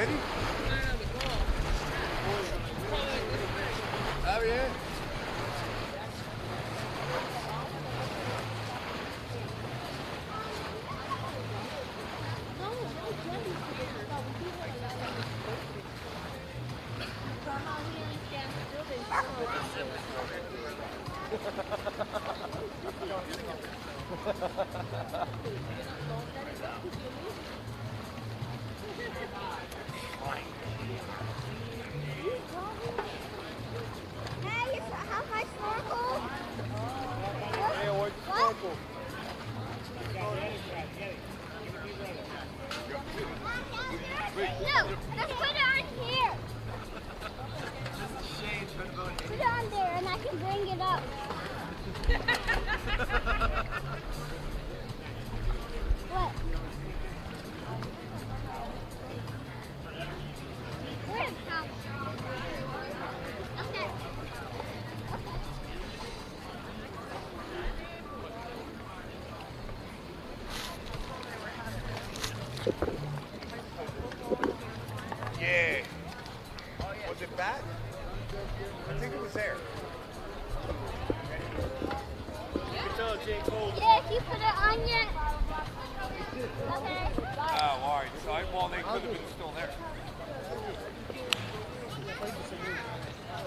¿Ready? Está bien. No, let's put it on here. Put it on there and I can bring it up. What? Where's it from? Okay. Yeah. Was it bad? I think it was there. Yeah, if you put it on yet. Okay. Oh, all right. So well, they could have been still there.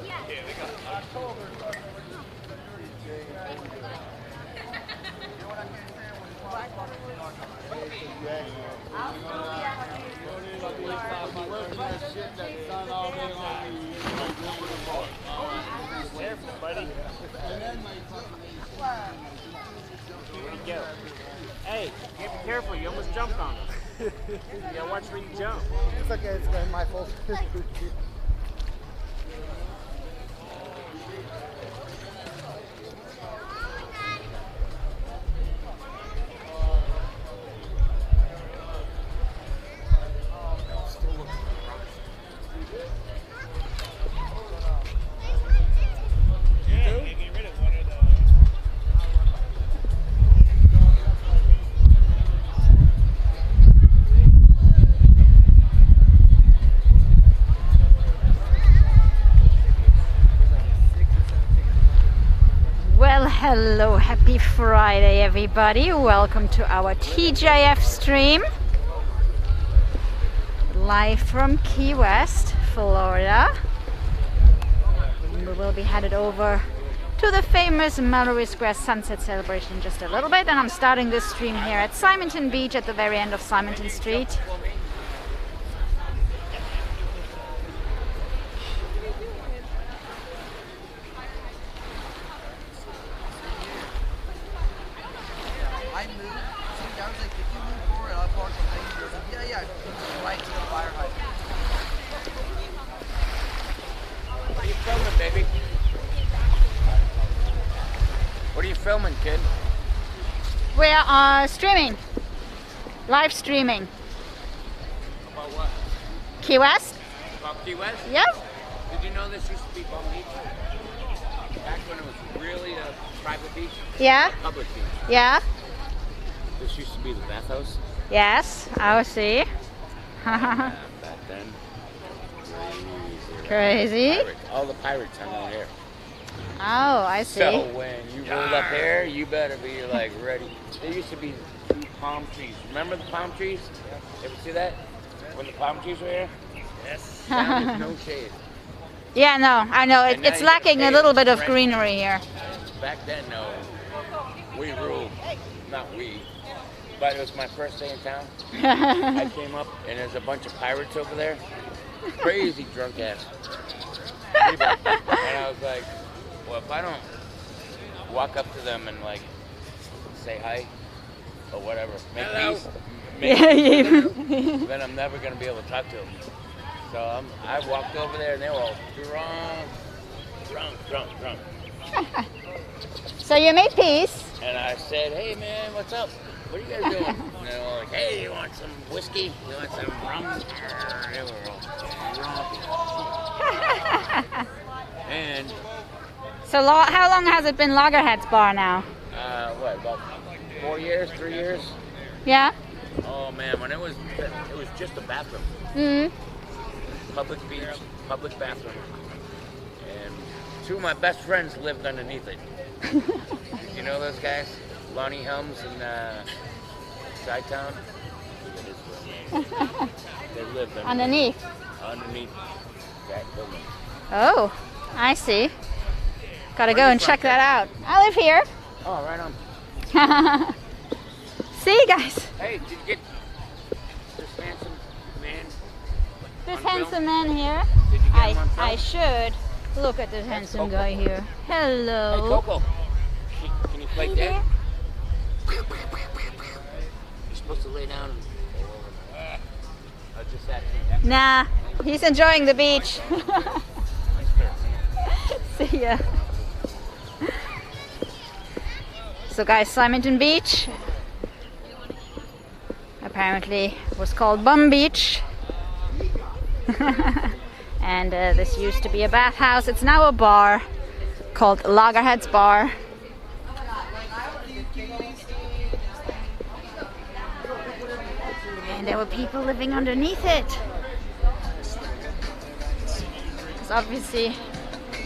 Yeah. Yeah, they got buddy. Where'd he go? Hey, be careful, you almost jumped on him. You gotta watch where you jump. It's okay, it's good. My fault. Well, hello, happy Friday everybody. Welcome to our TGIF stream. Live from Key West, Florida. We will be headed over to the famous Mallory Square Sunset Celebration in just a little bit. And I'm starting this stream here at Simonton Beach at the very end of Simonton Street. I moved. See, I was like, if you move forward, I'll park behind you. Like, yeah, right to the fire hydrant. What are you filming, baby? What are you filming, kid? We're streaming, live streaming. About what? Key West? About Key West? Yep. Did you know this used to be Palm Beach? Back when it was really a private beach? Yeah. Public beach. Yeah. This used to be the bathhouse. Yes, I will see. Back then. Crazy. Pirates. All the pirates hung out here. Oh, I see. So when you rolled up here, you better be like ready. There used to be 2 palm trees. Remember the palm trees? Ever see that? When the palm trees were here? Yes. Now there's no shade. Yeah, no, I know. And now It's you got lacking a shade, little bit of right? greenery here. Back then, no. We ruled. Not we. But it was my first day in town. I came up and there's a bunch of pirates over there. Crazy drunk ass people. And I was like, well, if I don't walk up to them and like say hi or whatever, make peace, then I'm never gonna be able to talk to them. So I walked over there and they were all drunk. So you made peace. And I said, hey man, what's up? What are you guys doing? And they were like, hey, you want some whiskey? You want some rum? They were all drunk. And So how long has it been Loggerheads Bar now? what, about 4 years, 3 years? Yeah? Oh man, when it was just a bathroom. Mm-hmm. public beach, public bathroom. And two of my best friends lived underneath it. You know those guys? Lonnie Helms and Chi-Town? They lived Underneath. underneath that building. Oh, I see. Gotta go and check that out. I live here. Oh, right on. See you guys. Hey, did you get this handsome man? This on handsome film? man here. Did you get him on film? I should. Look at this handsome Coco. guy here. Hey, Hello. Coco. Can you play Hey dead? there. You're supposed to lay down and... just that. Nah, he's enjoying the beach. See ya. So guys, Simonton Beach apparently was called Bum Beach. And this used to be a bathhouse. It's now a bar called Loggerheads Bar. And there were people living underneath it. Because obviously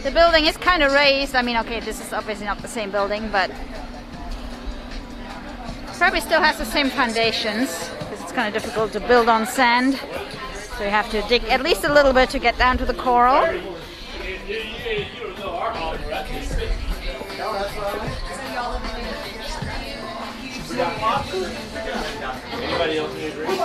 the building is kind of raised. I mean, okay, this is obviously not the same building, but probably still has the same foundations because it's kind of difficult to build on sand. So you have to dig at least a little bit to get down to the coral. Anybody else need a drink?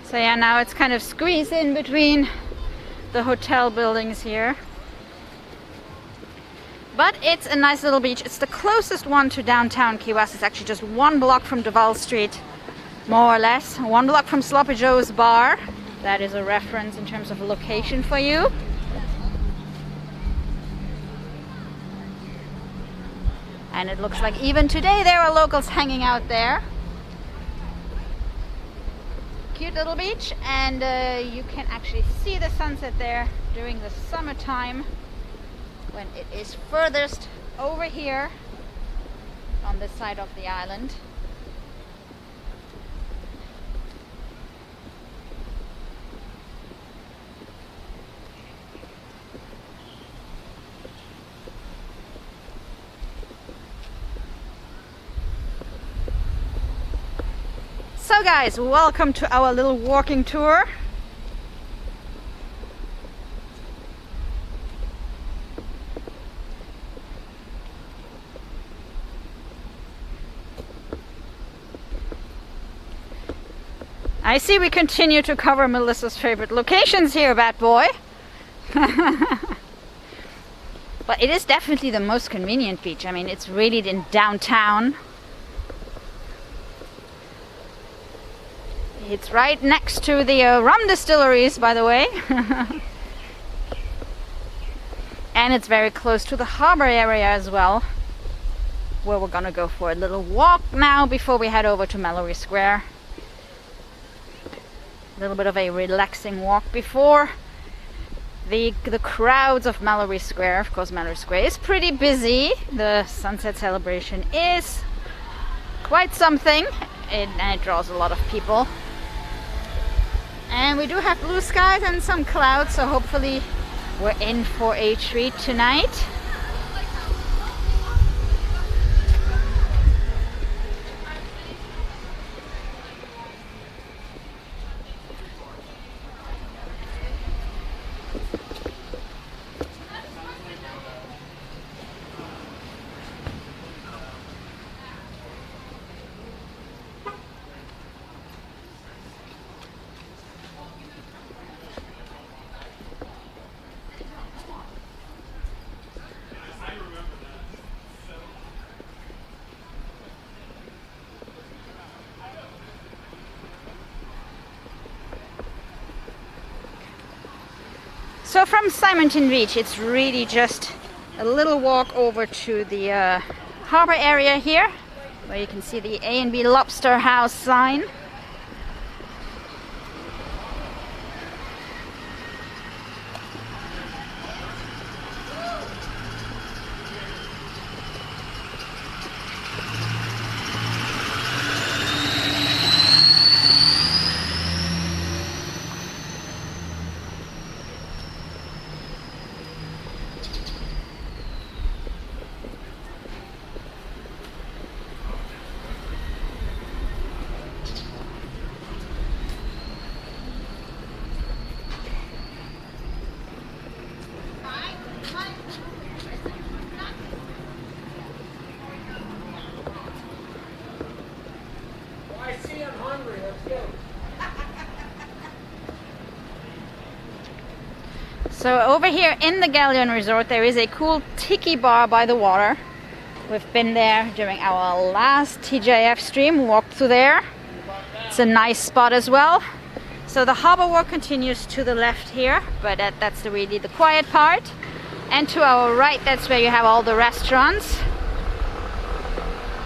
So yeah, now it's kind of squeezed in between the hotel buildings here. But it's a nice little beach. It's the closest one to downtown Key West. It's actually just 1 block from Duval Street, more or less. 1 block from Sloppy Joe's bar. That is a reference in terms of location for you. And it looks like even today there are locals hanging out there. Cute little beach, and you can actually see the sunset there during the summertime when it is furthest over here on this side of the island. So guys, welcome to our little walking tour. I see we continue to cover Melissa's favorite locations here, bad boy. But it is definitely the most convenient beach. I mean, it's really in downtown. It's right next to the rum distilleries, by the way. And it's very close to the harbor area as well, where we're gonna go for a little walk now before we head over to Mallory Square. A little bit of a relaxing walk before the crowds of Mallory Square. Of course, Mallory Square is pretty busy. The sunset celebration is quite something, and it draws a lot of people. And we do have blue skies and some clouds, so hopefully we're in for a treat tonight. So from Simonton Beach, it's really just a little walk over to the harbor area here, where you can see the A&B Lobster House sign. So over here in the Galleon Resort, there is a cool tiki bar by the water. We've been there during our last TGIF stream, walked through there. It's a nice spot as well. So the harbor walk continues to the left here, but that's really the quiet part. And to our right, that's where you have all the restaurants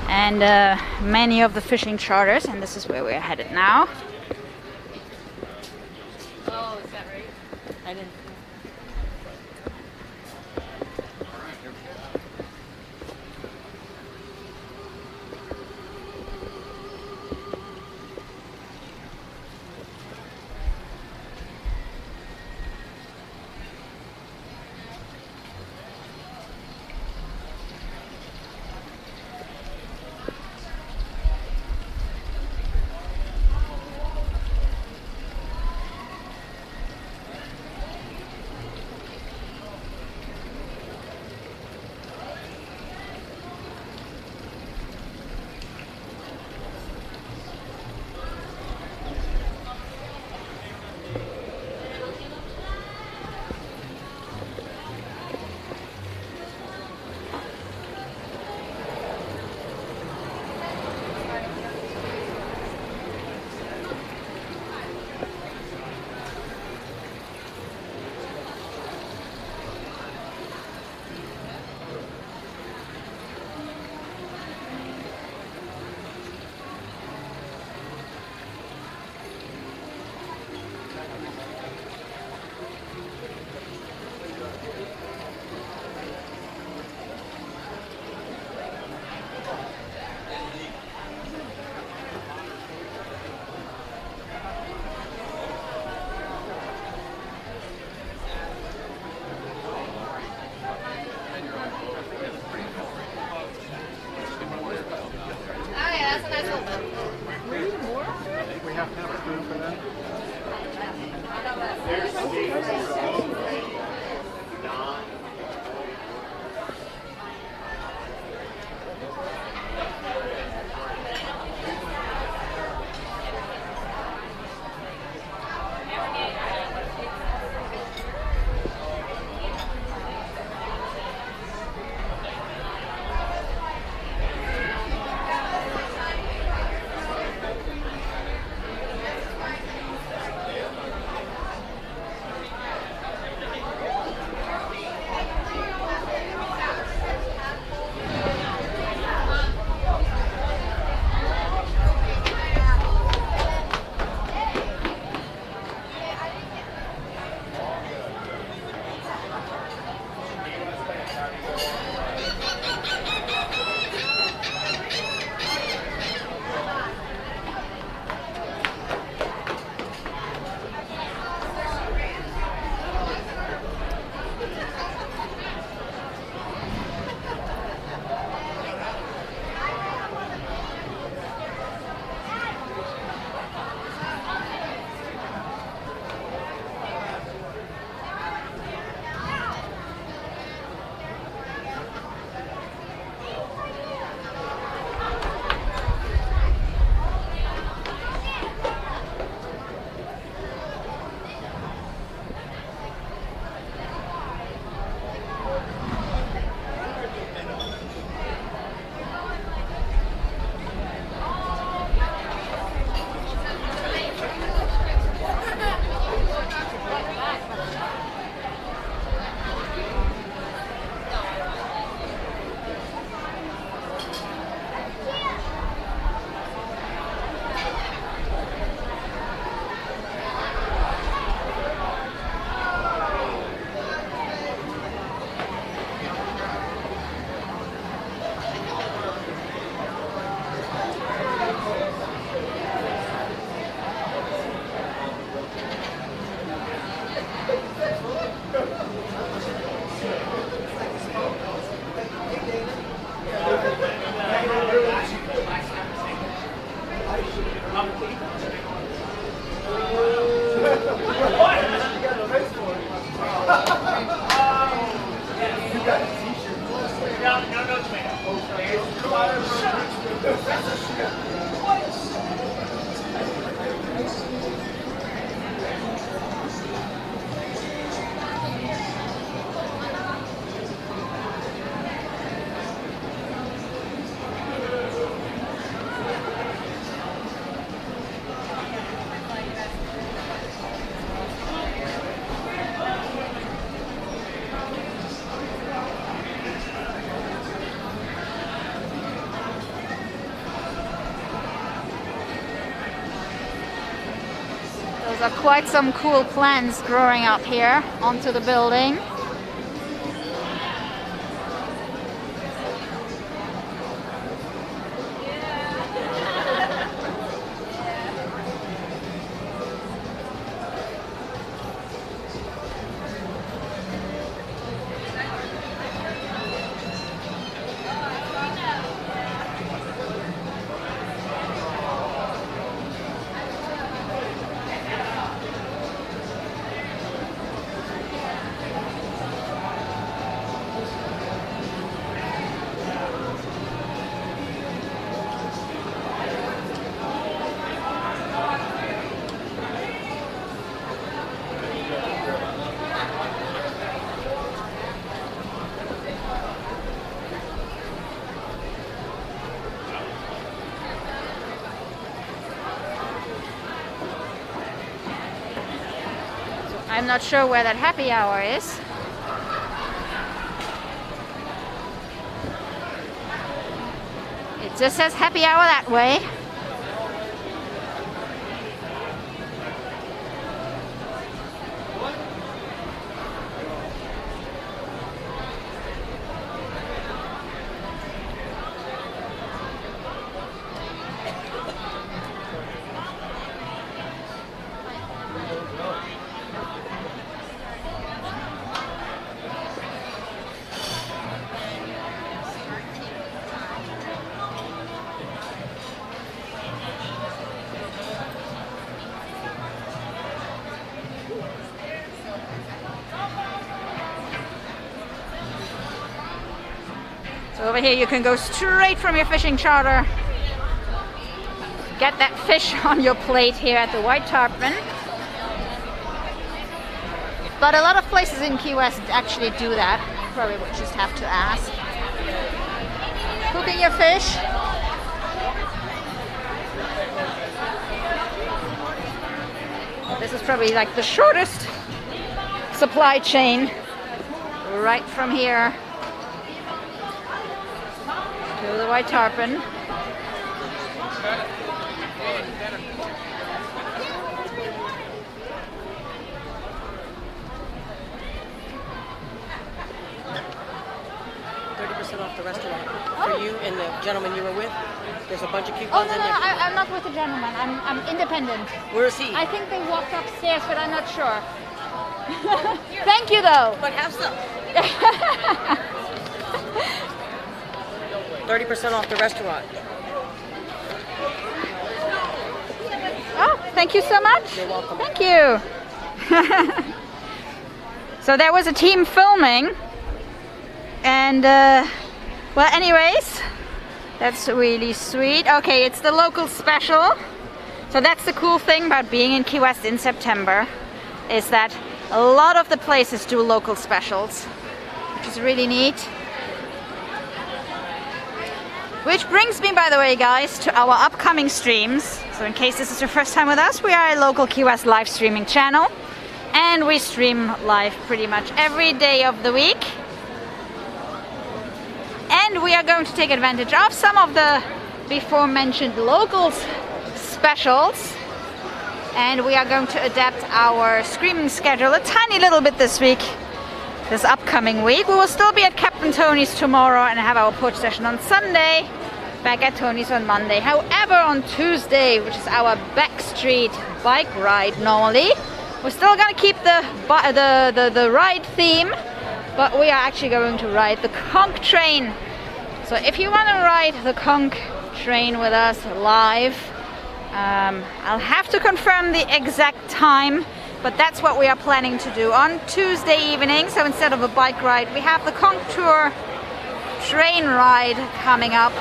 and many of the fishing charters, and this is where we're headed now. Oh, is that right? I didn't. Those are quite some cool plants growing up here onto the building. I'm not sure where that happy hour is. It just says happy hour that way. So over here you can go straight from your fishing charter, get that fish on your plate here at the White Tarpon. But a lot of places in Key West actually do that. Probably would just have to ask. Cooking your fish. This is probably like the shortest supply chain right from here to the White Tarpon. Off the restaurant for you and the gentleman you were with. There's a bunch of Oh coupons no, in no, there. I'm not with the gentleman. I'm independent. Where is he? I think they walked upstairs, but I'm not sure. Thank you, though. But have some. 30% off the restaurant. Oh, thank you so much. You're welcome. Thank you. So there was a team filming, and well, anyways, that's really sweet. Okay, it's the local special. So that's the cool thing about being in Key West in September, is that a lot of the places do local specials, which is really neat. Which brings me, by the way, guys, to our upcoming streams. So in case this is your first time with us, we are a local Key West live streaming channel, and we stream live pretty much every day of the week. And we are going to take advantage of some of the before mentioned local specials, and we are going to adapt our streaming schedule a tiny little bit this week, this upcoming week. We will still be at Captain Tony's tomorrow and have our porch session on Sunday, back at Tony's on Monday. However, on Tuesday, which is our backstreet bike ride normally, we're still going to keep the ride theme, but we are actually going to ride the conch train. So if you want to ride the conch train with us live, I'll have to confirm the exact time, but that's what we are planning to do on Tuesday evening. So instead of a bike ride, we have the conch tour train ride coming up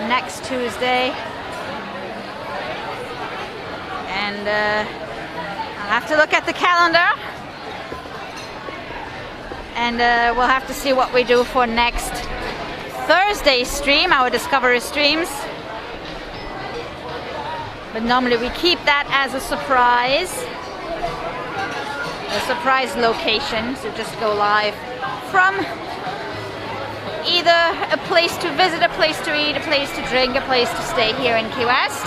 next Tuesday. And I'll have to look at the calendar, and we'll have to see what we do for next Thursday stream, our Discovery streams. But normally we keep that as a surprise location, so just go live from either a place to visit, a place to eat, a place to drink, a place to stay here in Key West.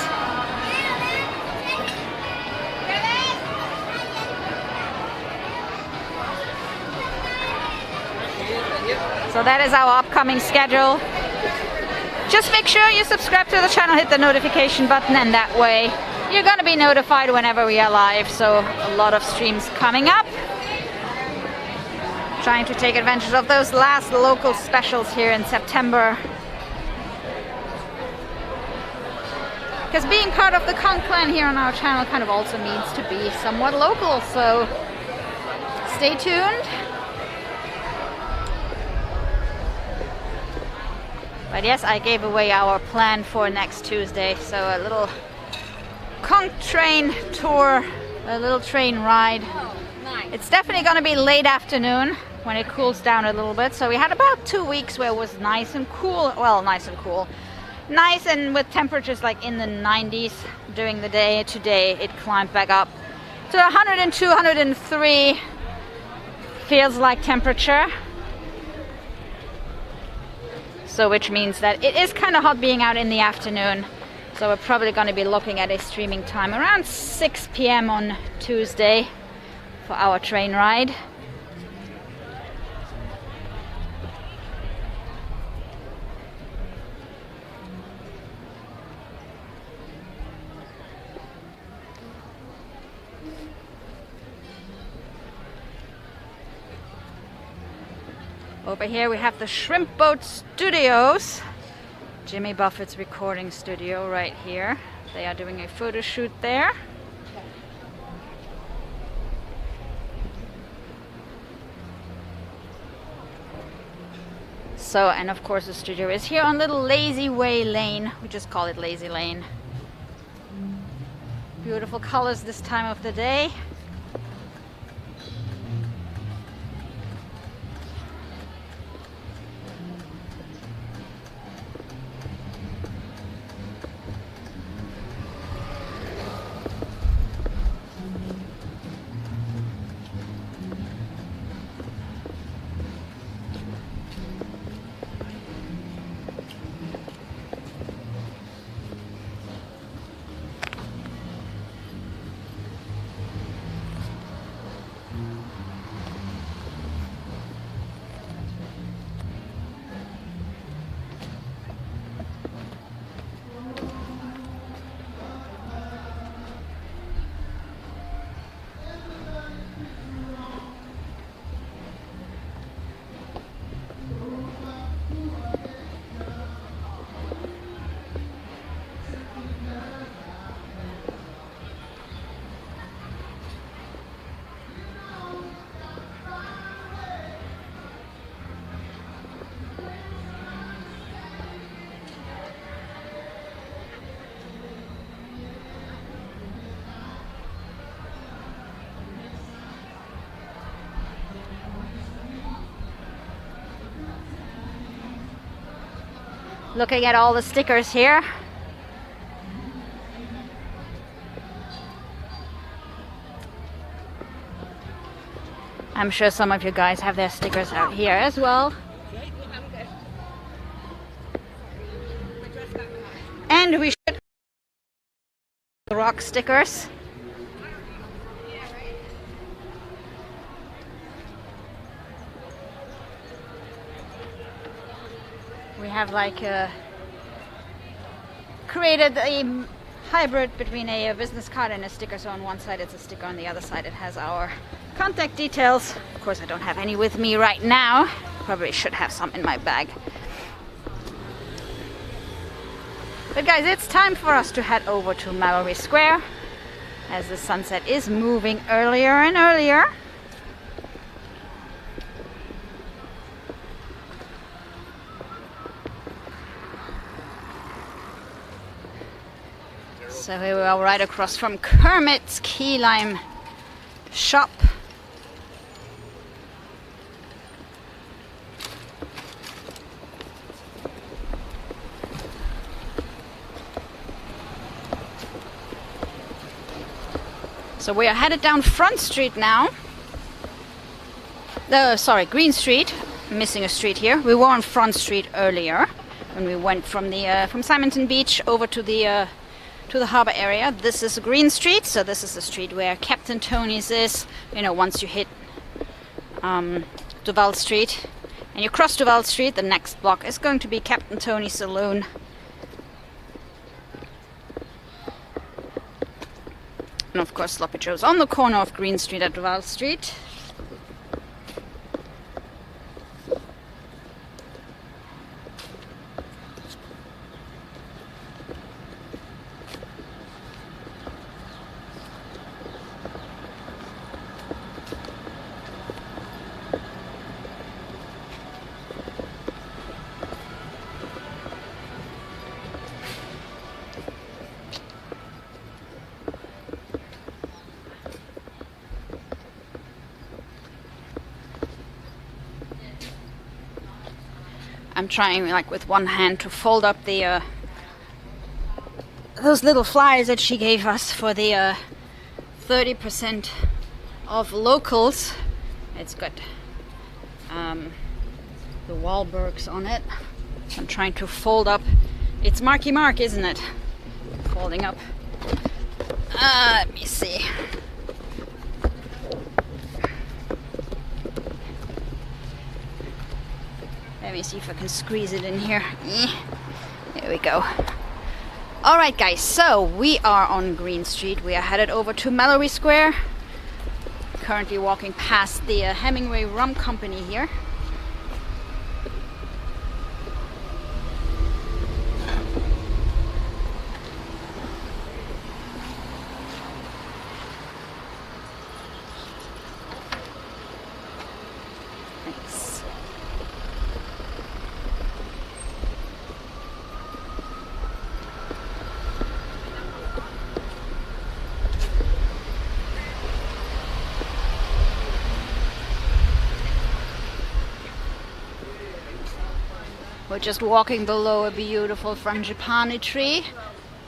So that is our upcoming schedule. Just make sure you subscribe to the channel, hit the notification button, and that way you're gonna be notified whenever we are live. So a lot of streams coming up. Trying to take advantage of those last local specials here in September. Because being part of the Kong clan here on our channel kind of also means to be somewhat local, so stay tuned. But yes, I gave away our plan for next Tuesday, so a little Kong train tour, a little train ride. It's definitely going to be late afternoon when it cools down a little bit. So we had about 2 weeks where it was nice and cool. Well, nice and cool. Nice and with temperatures like in the 90s during the day. Today it climbed back up to 102, 103 feels like temperature. So which means that it is kind of hot being out in the afternoon. So we're probably going to be looking at a streaming time around 6 p.m. on Tuesday for our train ride. Over here we have the Shrimp Boat Studios. Jimmy Buffett's recording studio right here. They are doing a photo shoot there. So, and of course the studio is here on Little Lazy Way Lane. We just call it Lazy Lane. Beautiful colors this time of the day. Looking at all the stickers here. I'm sure some of you guys have their stickers out here as well. And we should rock stickers. We have like created a hybrid between a business card and a sticker. So on one side it's a sticker, on the other side it has our contact details. Of course I don't have any with me right now. Probably should have some in my bag. But guys, it's time for us to head over to Mallory Square as the sunset is moving earlier and earlier. So here we are right across from Kermit's Key Lime shop. So we are headed down Front Street now. Sorry, Green Street. Missing a street here. We were on Front Street earlier when we went from the from Simonton Beach over to the harbor area. This is Green Street, so this is the street where Captain Tony's is. You know, once you hit Duval Street and you cross Duval Street, the next block is going to be Captain Tony's Saloon. And of course Sloppy Joe's on the corner of Green Street at Duval Street. I'm trying like with one hand to fold up the those little flyers that she gave us for the 30% of locals. It's got the Wahlbergs on it. I'm trying to fold up. It's Marky Mark, isn't it? Folding up. Let me see. Let me see if I can squeeze it in here. There we go. Alright guys, so we are on Green Street. We are headed over to Mallory Square. Currently walking past the Hemingway Rum Company here. We're just walking below a beautiful frangipani tree.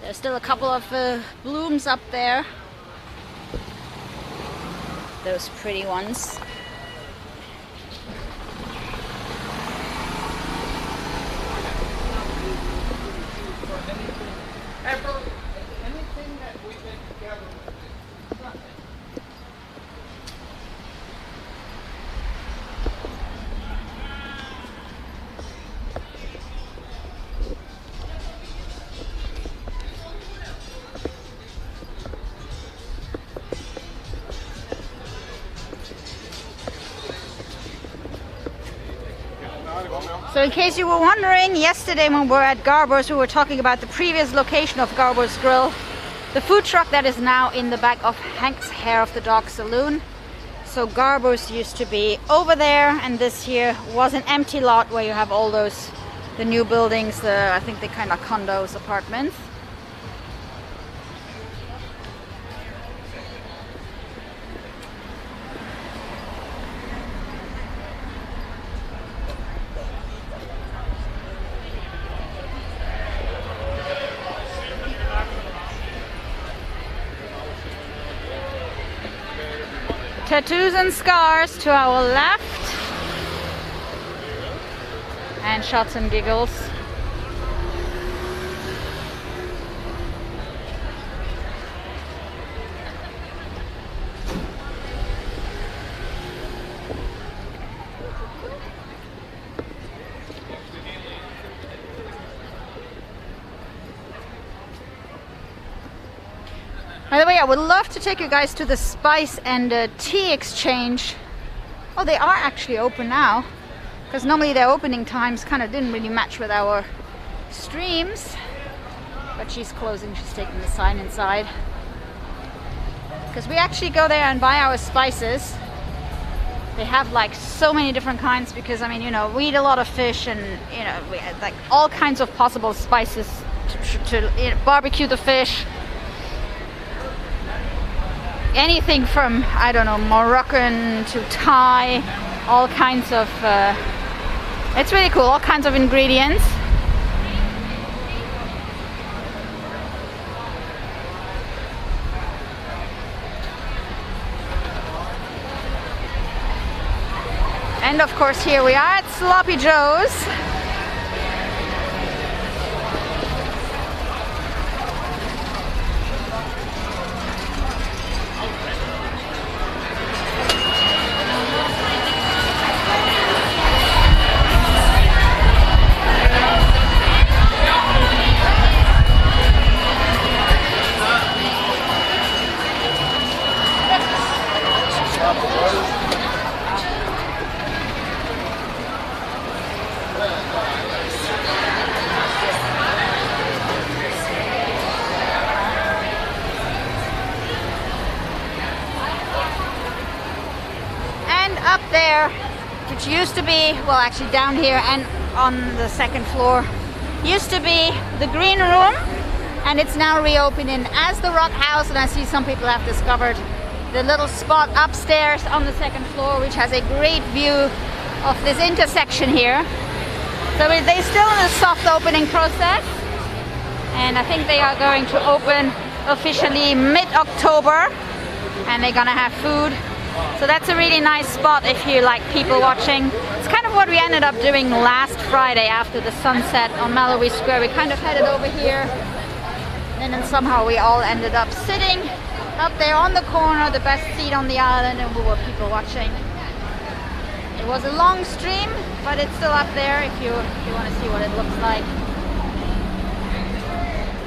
There's still a couple of blooms up there. Those pretty ones. So in case you were wondering, yesterday when we were at Garbo's, we were talking about the previous location of Garbo's Grill, the food truck that is now in the back of Hank's Hair of the Dog Saloon. So Garbo's used to be over there, and this here was an empty lot where you have all those, the new buildings, I think they kind of condos, apartments. Tattoos and Scars to our left, and Shots and Giggles. By the way, I would love to take you guys to the Spice and Tea Exchange. Oh, they are actually open now, because normally their opening times kind of didn't really match with our streams. But she's closing, she's taking the sign inside. Because we actually go there and buy our spices. They have like so many different kinds, because I mean, you know, we eat a lot of fish, and you know, we had like all kinds of possible spices to you know, barbecue the fish. Anything from, I don't know, Moroccan to Thai, all kinds of, it's really cool, all kinds of ingredients. And of course here we are at Sloppy Joe's. And up there, which used to be, well, actually down here and on the second floor, used to be the green room, and it's now reopening as the Rock House. And I see some people have discovered the little spot upstairs on the second floor, which has a great view of this intersection here. So they're still in a soft opening process, and I think they are going to open officially mid-October, and they're gonna have food. So that's a really nice spot if you like people watching. It's kind of what we ended up doing last Friday after the sunset on Mallory Square. We kind of headed over here, and then somehow we all ended up sitting up there on the corner, the best seat on the island, and we were people watching. It was a long stream, but it's still up there if you want to see what it looks like.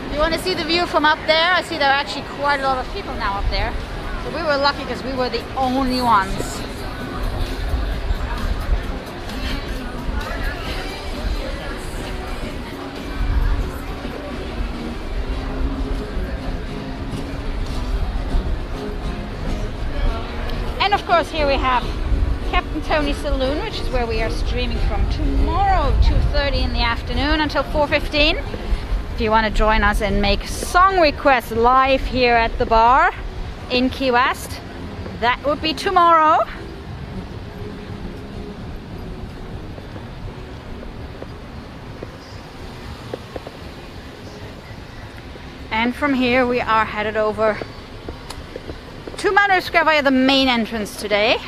If you want to see the view from up there, I see there are actually quite a lot of people now up there. So we were lucky because we were the only ones. And of course here we have Captain Tony's Saloon, which is where we are streaming from tomorrow, 2:30 in the afternoon until 4:15. If you want to join us and make song requests live here at the bar in Key West, that would be tomorrow. And from here we are headed over to Mallory Square via the main entrance today.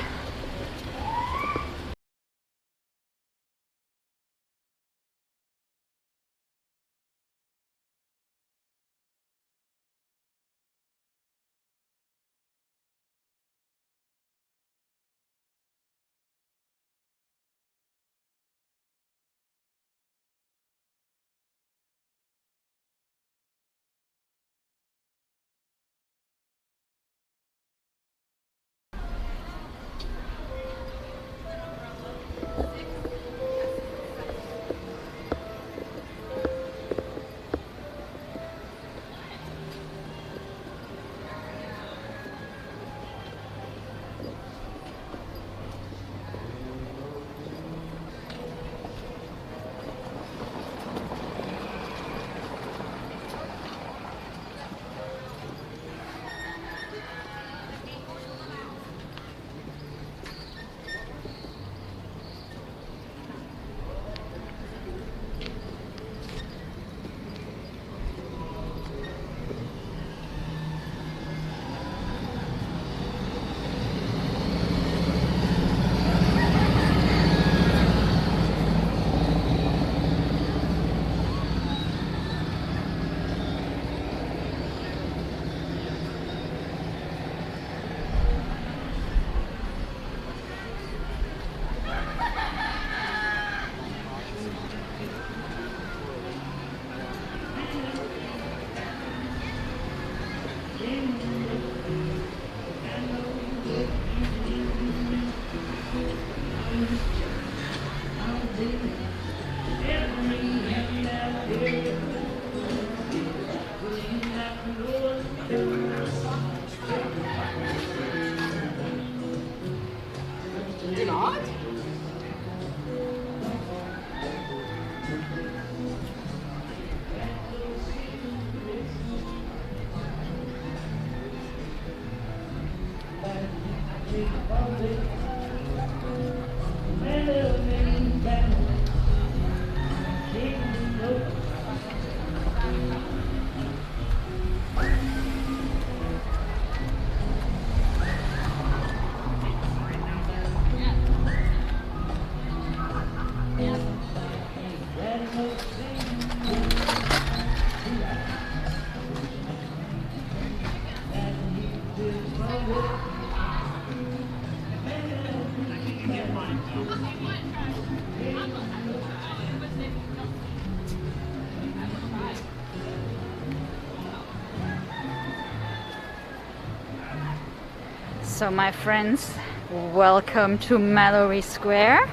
So my friends, welcome to Mallory Square.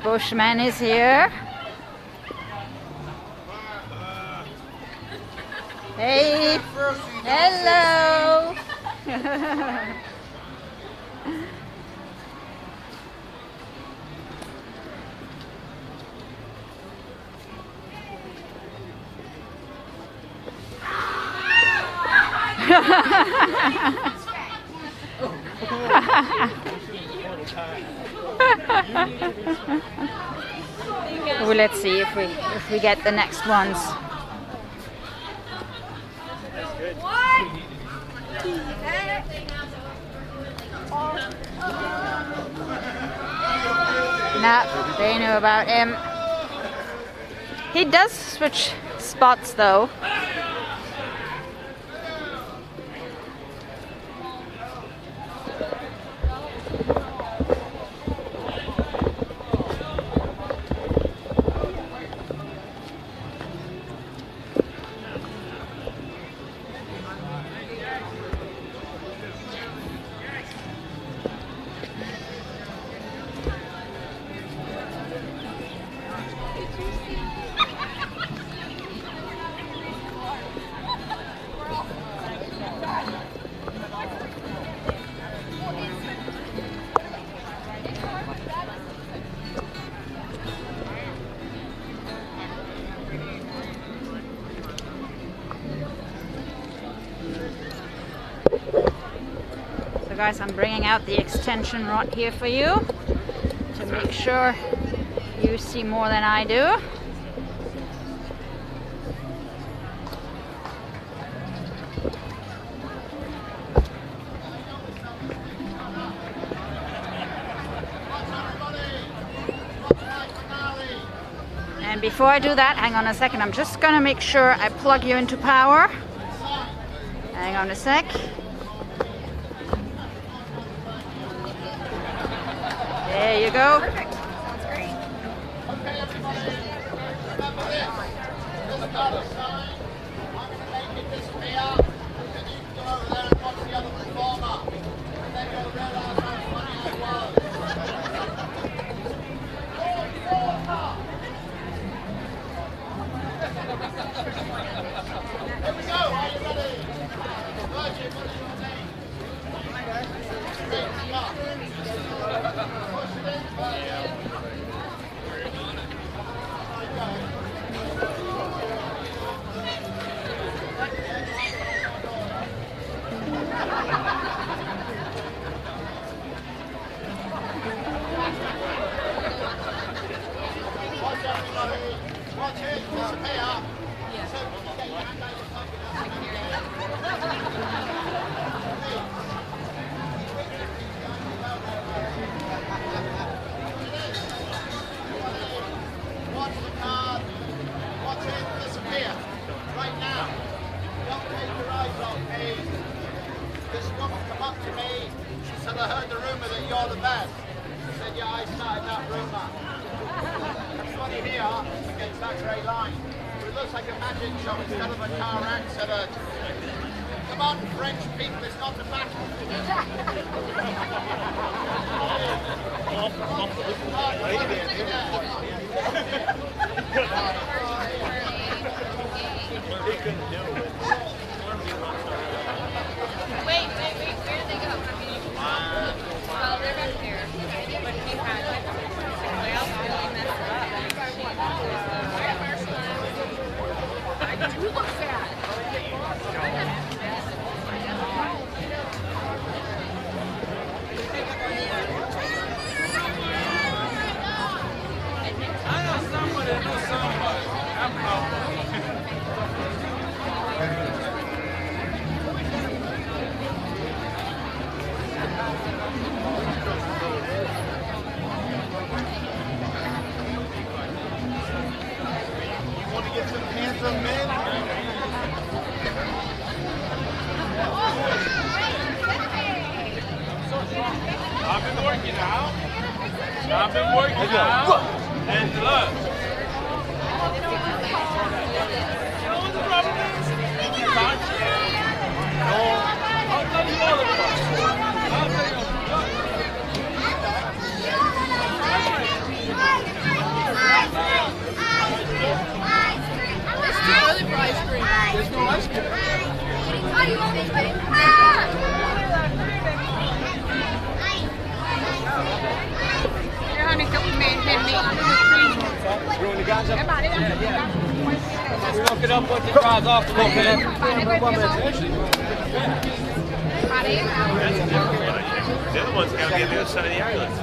Bushman is here. Hey, hello. Well, let's see if we get the next ones. Nah, they knew about him. He does switch spots though. So guys, I'm bringing out the extension rod here for you to make sure you see more than I do. And before I do that, hang on a second, I'm just gonna make sure I plug you into power. Hang on a sec. There you go. Perfect. Sounds great. Okay, everybody, remember this. This dollar sign, I'm going to make it disappear. Then you can go over there and watch the other performer. And then you'll realize how funny I was. Here we go. Are you ready? Virgin, what is your name? Great Scott. Push it in, Virgin. Watch everybody. Watch it disappear. So when you get your hand out your pocket, watch the card. Watch it disappear. Right now. Don't take your eyes off me. This woman come up to me. She said, I heard the rumor that you're the best. She said, yeah, I started that rumor. Everybody here against that grey line. It looks like a magic show instead of a car accident. Come on, French people, it's not the battle. Wait, where did they go? Well, they're back there. But he had well, really messed it up. I do look sad. Get some handsome men. Oh, I've been working out. I've been working out. And look. You know what the problem is? You can't share. No. I'll tell you all about it. I'll tell you. It's too early for ice cream. There's no ice cream. Your honeycomb made me Ruin the guys up? Smoke it up, put the fries off a little bit. The other one's got to be on the other side of the island.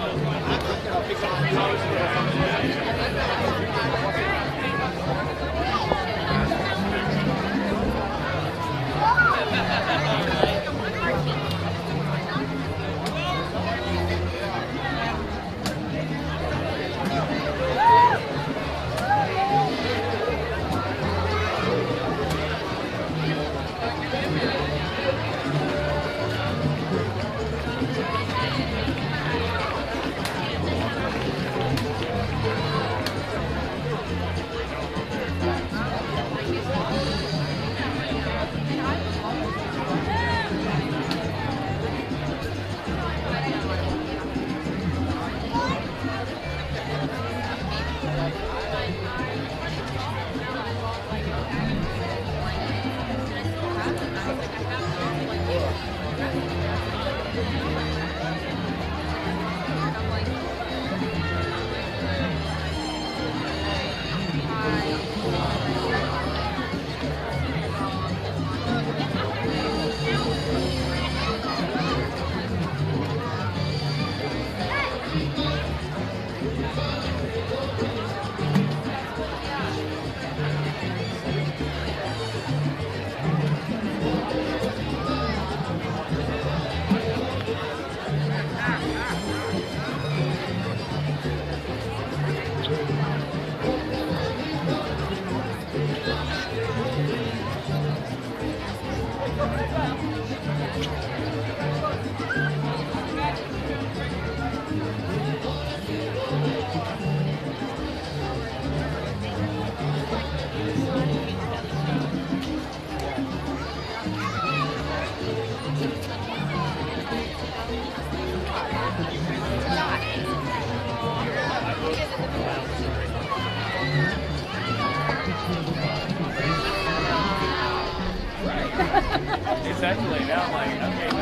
It's actually now like, okay, no.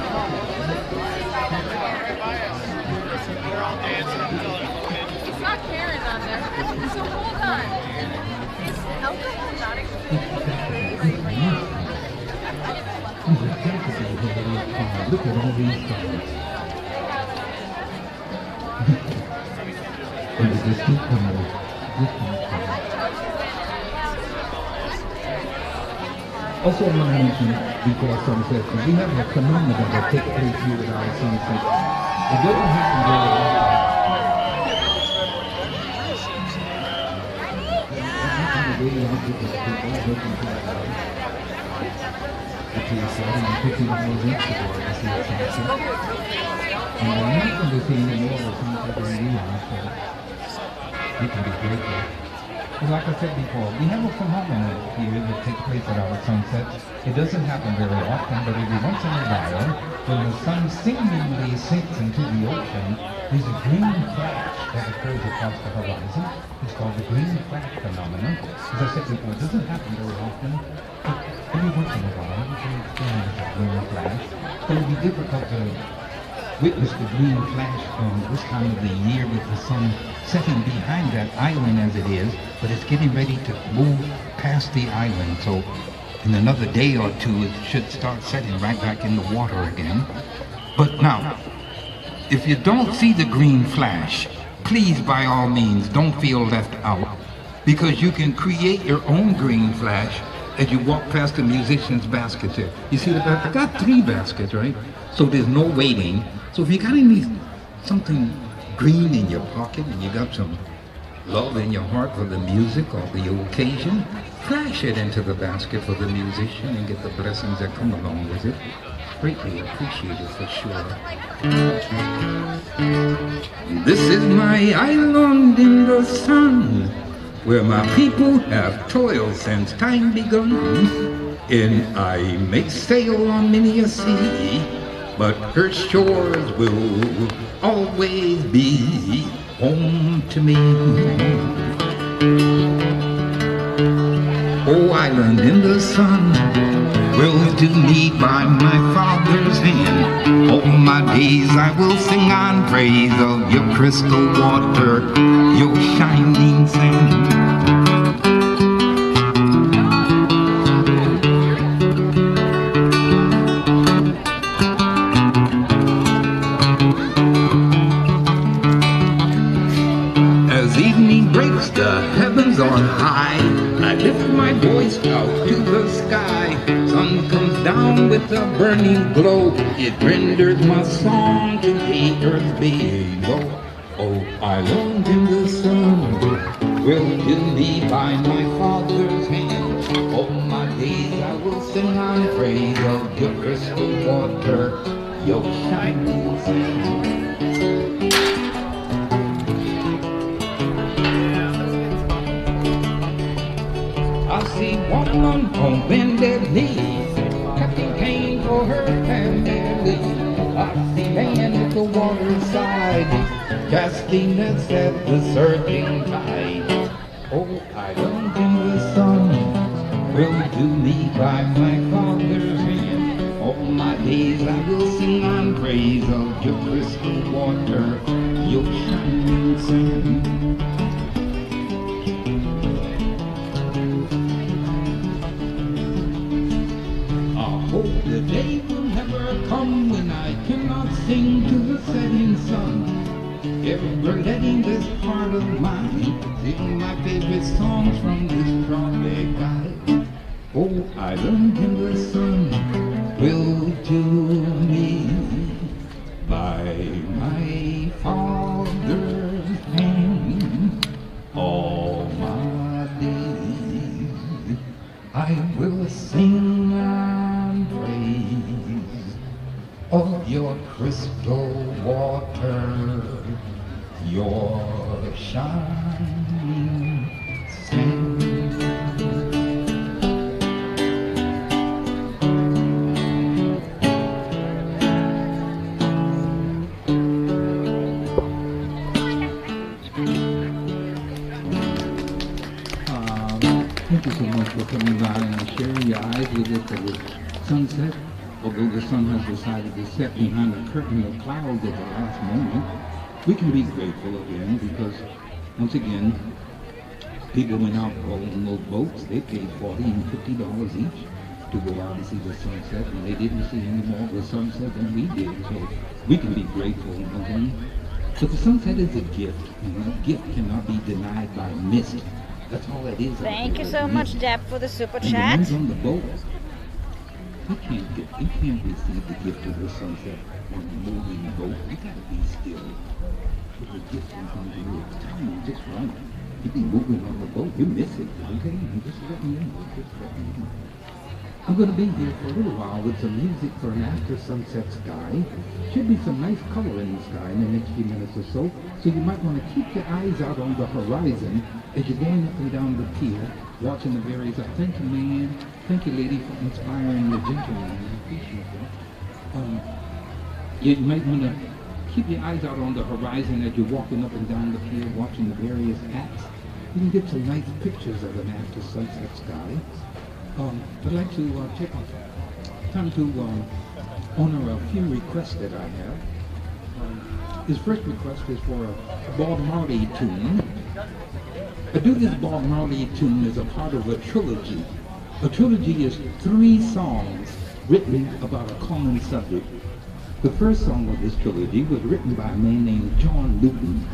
It's not Karen on there. So hold on. Is alcohol not included? Look at all these stars. Just keep coming. Also, I want to mention before sunset, we have a phenomenon that takes place here at our sunset. It doesn't happen very often. And I'm not going to say any more of the sunset than we are, so it can be grateful. Like I said before, we have a phenomenon here that takes place at our sunsets. It doesn't happen very often, but every once in a while, when the sun seemingly sinks into the ocean, there's a green flash that occurs across the horizon. It's called the green flash phenomenon. As I said before, it doesn't happen very often, but every once in a while, you can experience a green flash. It will be difficult to witness the green flash from this time of the year with the sun setting behind that island as it is, but it's getting ready to move past the island. So in another day or two, it should start setting right back in the water again. But now, if you don't see the green flash, please, by all means, don't feel left out, because you can create your own green flash as you walk past the musician's baskets here. You see the basket? I got 3 baskets, right? So there's no waiting. So if you got something green in your pocket and you got some love in your heart for the music or the occasion, flash it into the basket for the musician and get the blessings that come along with it. Greatly appreciated for sure. This is my island in the sun, where my people have toiled since time begun. And I may sail on many a sea, but her shores will always be home to me. Oh, island in the sun, will do me by my Father's hand. All my days I will sing on praise of your crystal water, your shining sand. As evening breaks, the heavens on high, I lift my voice out to the sky. Sun comes down with a burning glow. It renders my song to the earth below. Oh, island in the sun, will do me by my Father's hand. All my days I will sing on praise of your crystal water, your shining sand. I see woman on bended knee, cutting cane for her family. I see man at the waterside, casting nets at the surging tide. Oh, island in the sun, will do me by my Father's hand. All my days I will sing on praise of your crystal water, your shining sand. The day will never come when I cannot sing to the setting sun. Ever letting this heart of mine sing my favorite songs from this tropic isle. Oh, island in the sun, will do me by my Father's hand. All my days I will sing praise of your crystal water, your shining sand. Thank you so much for coming by and sharing your eyes with us for the sunset. Although the sun has decided to set behind a curtain of clouds at the last moment, we can be grateful again because, once again, people went out on those boats. They paid $40 and $50 each to go out and see the sunset, and they didn't see any more of the sunset than we did. So we can be grateful. Okay? But the sunset is a gift, and a gift cannot be denied by mist. That's all it is. Thank you so much, Deb, for the super and chat. the ones on the boat, you can't receive the gift of the sunset on a moving boat. You gotta be still. With the gift comes to you. It's time just right. You be moving on the boat, you miss it. Okay? I'm just letting you know. Just letting you know. I'm going to be here for a little while with some music for an after sunset sky. Should be some nice color in the sky in the next few minutes or so. So you might want to keep your eyes out on the horizon as you're going up and down the pier, watching the various. Thank you, man. Thank you, lady, for inspiring the gentleman. I appreciate that. You might want to keep your eyes out on the horizon as you're walking up and down the pier, watching the various acts. You can get some nice pictures of an after sunset sky. I'd like to take time to honor a few requests that I have. His first request is for a Bob Marley tune. I do this Bob Marley tune as a part of a trilogy. A trilogy is 3 songs written about a common subject. The first song of this trilogy was written by a man named John Newton.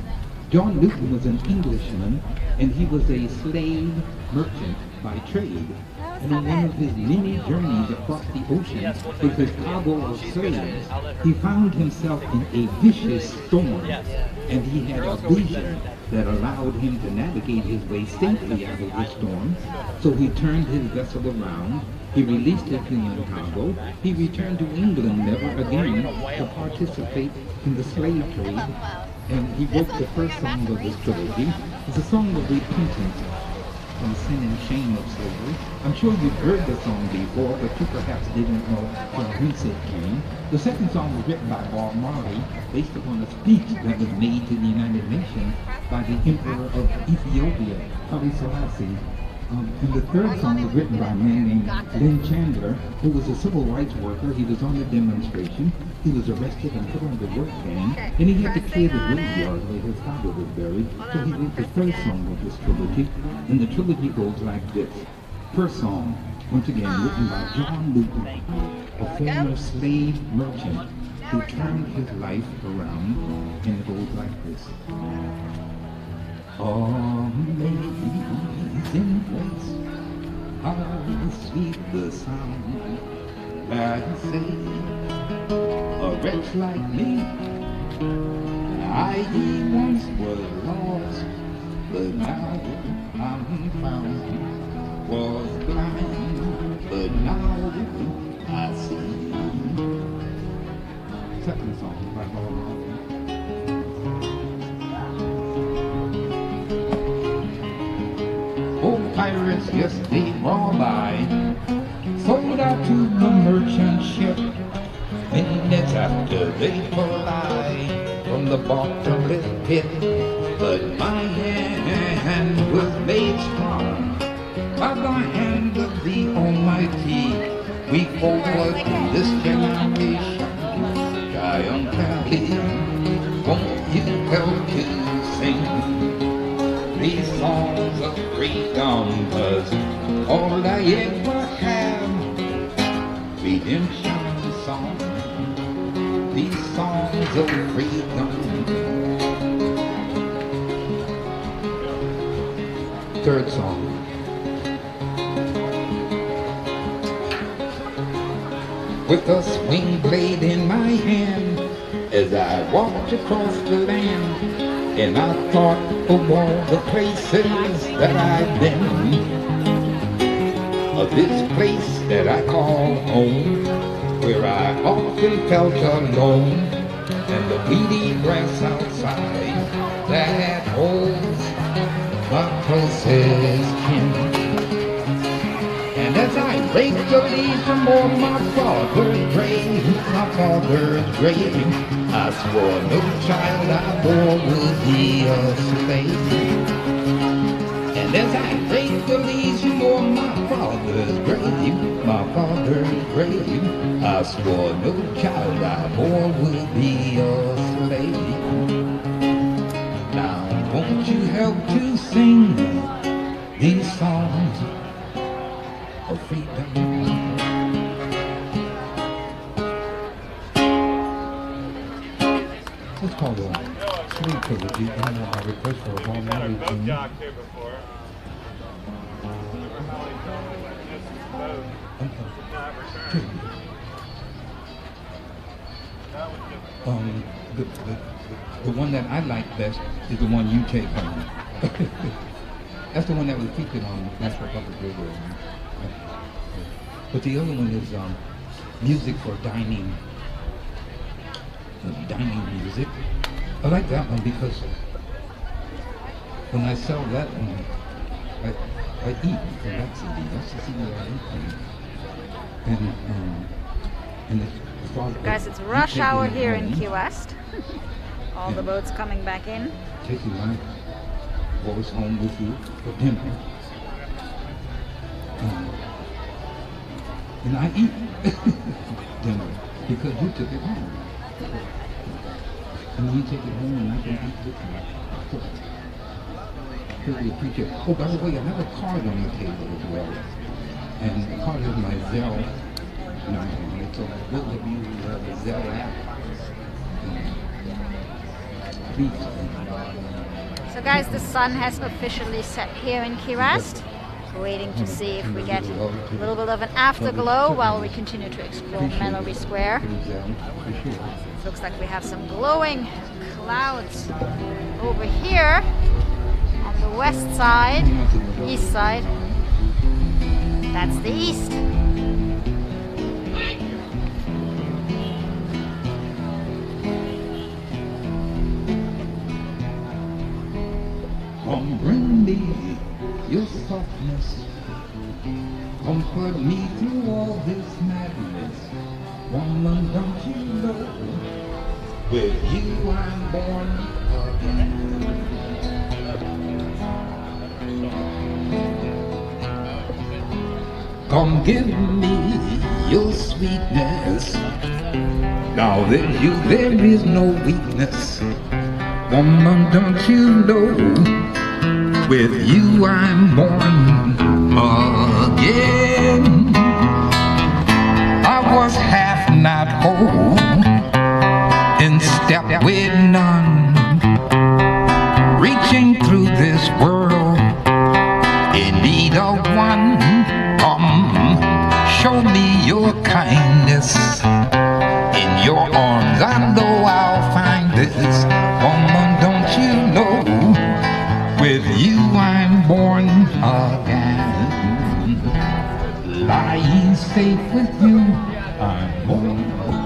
John Newton was an Englishman, and he was a slave merchant by trade. And on one of his many journeys across the ocean with his cargo of slaves, he found himself in a vicious storm, and he had a vision that allowed him to navigate his way safely out of the storm. So he turned his vessel around, he released his human cargo, he returned to England never again to participate in the slave trade And he wrote the first song of this trilogy. It's a song of repentance from sin and shame of slavery. I'm sure you've heard the song before, but you perhaps didn't know from whence it came. The second song was written by Bob Marley, based upon a speech that was made to the United Nations by the Emperor of Ethiopia, Haile Selassie. And the third song was written by a man named Lynn Chandler, who was a civil rights worker. He was on a demonstration. He was arrested and put on the work gang. And he had to clear the graveyard where his father was buried. So he wrote the third song of this trilogy. And the trilogy goes like this. First song, once again, written by John Newton, a former slave merchant who turned his life around. And it goes like this. Amazing place, how sweet the sound that saved a wretch like me. I once was lost, but now I'm found. Was blind, but now I see. Second song by Bob Marley. Oh, pirates, yes, they robbed I, sold out to the merchant ship. Minutes after they fly from the bottomless pit, but my hand was made strong by the hand of the Almighty. We forward in this generation, triumphantly, won't you help to sing these songs of freedom? 'Cause all I ever have, redemption songs, these songs of freedom. Third song. With a swing blade in my hand, as I walked across the land, and I thought of all the places that I've been, of this place that I call home, where I often felt alone, and the weedy grass outside that holds my closest kin. And as I raked the leaves from my father's grave, I swore no child I bore would be a slave. And as I raked the leaves from my father's grave, I swore no child I bore would be a slave. Now won't you help to sing these songs of freedom? It's called a slave trilogy. I know my request for a Bob Marley thing. The one that I like best is the one you take home. That's the one that was featured on National Public Radio. But the other one is music for dining. Dining music. I like that one because when I sell that one, I eat from that CD. That's the CD I eat from. And guys, it's rush hour here in Key West. All the boats coming back in. Taking my boys home with you for dinner. And I eat dinner because you took it home. And you take it home and I can eat with you. So, really appreciate it. Oh, by the way, I have a card on the table as well. And the card is my Zelle number. So those of you who have the Zelle app, please. So guys, the sun has officially set here in Key West. We're waiting to see if we get a little bit of an afterglow while we continue to explore Mallory Square. It looks like we have some glowing clouds over here on the west side, east side. That's the east. Come bring me your softness. Comfort me through all this madness. Woman, don't you know, with you I'm born again. Come give me your sweetness. Now with you there is no weakness. Woman, don't you know, with you I'm born again. I was half not whole, in step with none, reaching through this world in need of one. Come, show me your kindness. In your arms I know I'll find this. Woman, don't you know, with you I'm born again. Lying safe with you, I'm born again.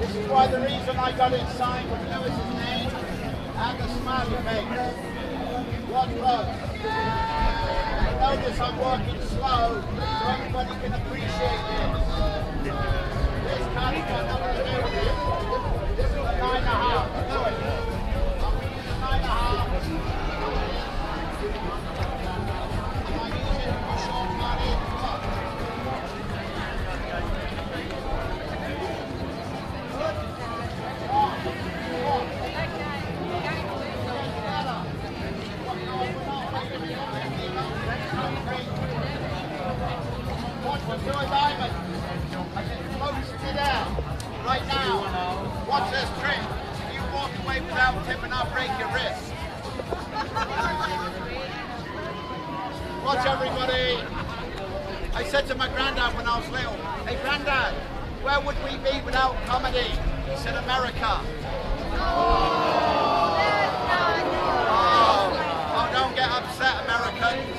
This is why the reason I got it signed with Lewis's name And the smiley face. One close. Notice I'm working slow so everybody can appreciate this. This car's got nothing to do with it. This is a 9.5. Do it. I'm using a 9.5. Am I using a short money? Right now, watch this trick. If you walk away without tipping, I'll break your wrist. Watch everybody. I said to my granddad when I was little, hey granddad, where would we be without comedy? He said America. Oh, don't get upset, Americans.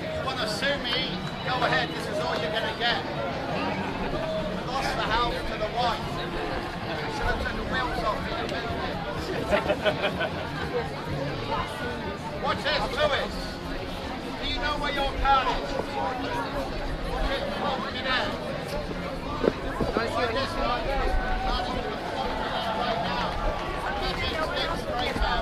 If you want to sue me, go ahead, this is all you're going to get. Lost the house to the wife. I should have took the wheels off it a little bit. Watch this, Lewis. Do you know where your car is? Watch it, bring it out. Like this, right there. Right now. This is straight out.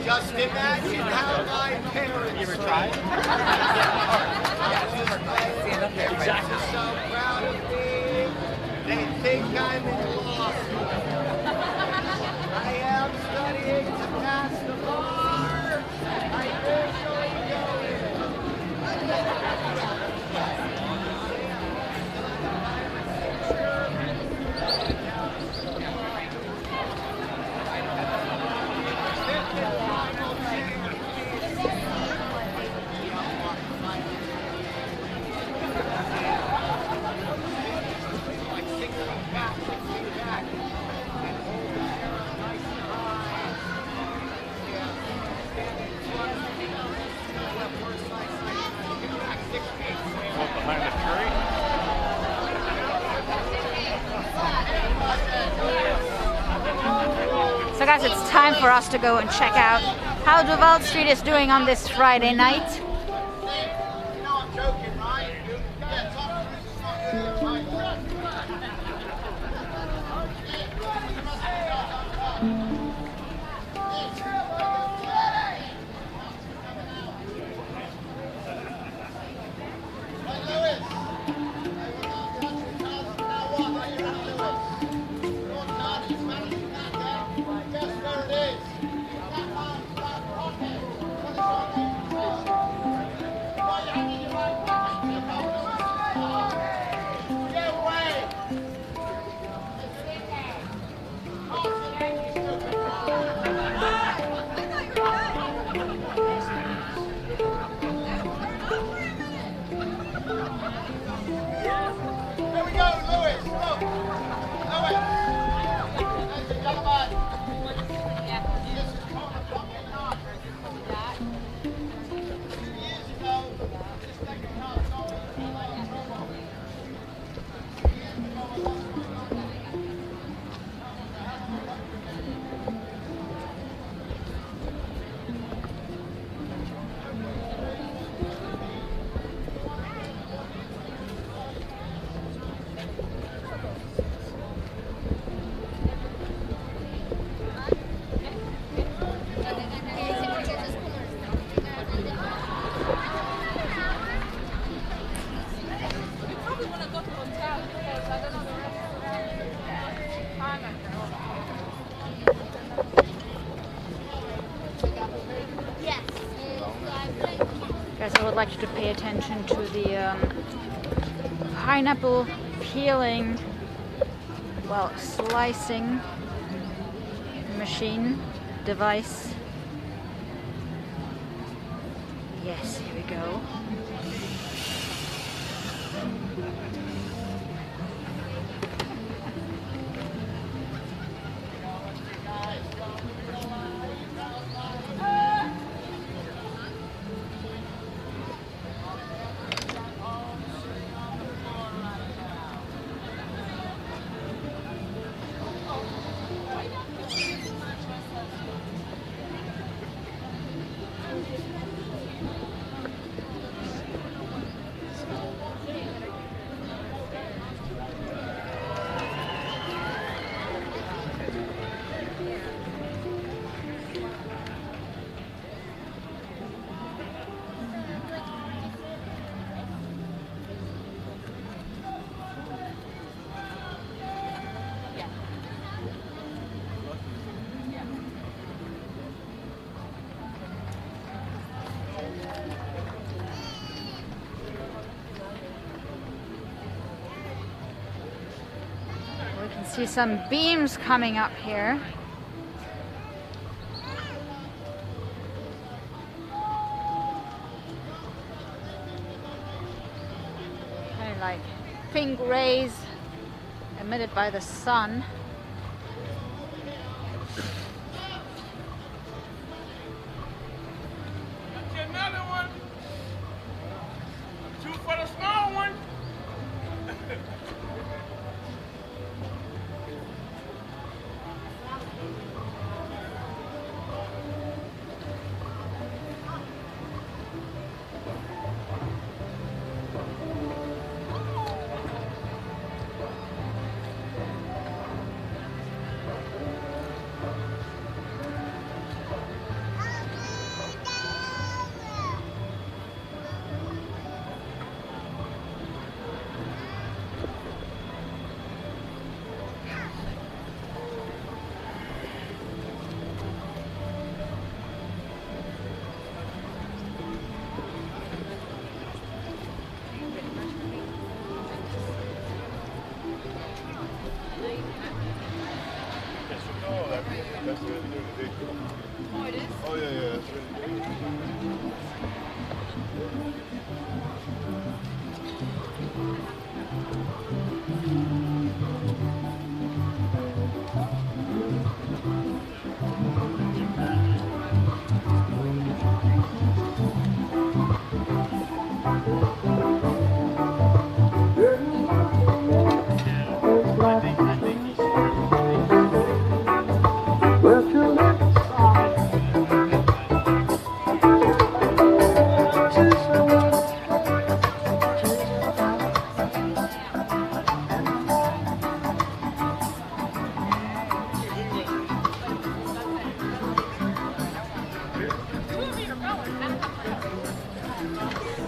Just imagine how my parents You ever tried? Exactly. So proud of me. They think I'm in law school. I am studying to pass the bar. I usually go in. Behind the tree? So guys, it's time for us to go and check out how Duval Street is doing on this Friday night. You know I'm joking, right? Yeah, Tom Cruise is not here, right? like you to pay attention to the pineapple peeling, well, slicing machine device. Yes, here we go. We can see some beams coming up here. Kind of like pink rays emitted by the sun. Another one. Two for the small one. That's really good. Oh, it is? Oh, yeah, yeah, that's really good.